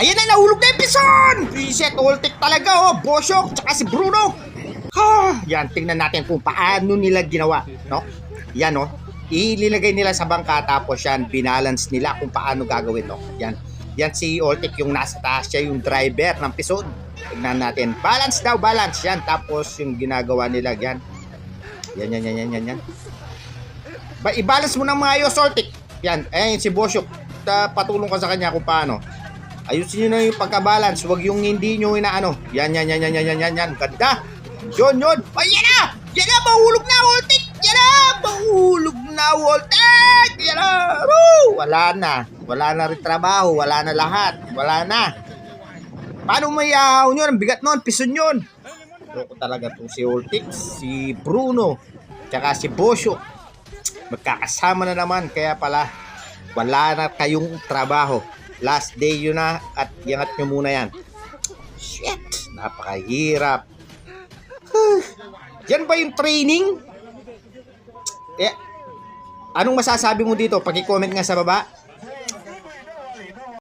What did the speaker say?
Ayan na, nahulog na yung pison! Reset, ultik talaga, oh. Bosyok, tsaka si Bruno. Yan, tingnan natin kung paano nila ginawa, no? Yan, no? Ililagay nila sa bangka, tapos yan, binalance nila kung paano gagawin, no? Yan. Yan si Ultik, yung nasa taas siya, yung driver ng pison. Tingnan natin. Balance daw, balance. Yan, tapos yung ginagawa nila, yan. Yan. I-balance mo ng maayos, Ultik. Yan, si Bosyok. Patulong ka sa kanya kung paano. Ayusin nyo na yung pagka-balance. Huwag yung hindi nyo inaano. Yan. Ganda. Yun. Ay, yan na! Yan na! Mahulog na, Ultik! Yan na! Mahulog na, Ultik! Yan na! Woo! Wala na rin trabaho. Wala na lahat. Wala na. Paano mayahaw nyo? Ang bigat nun. Pison yun. Loko talaga itong si Ultik, si Bruno, tsaka si Bosyo. Magkakasama na naman. Kaya pala, wala na kayong trabaho. Last day yun na at iangat nyo muna yan. Shit! Napakahirap. Yan ba yung training? Anong masasabi mo dito? Paki-comment nga sa baba.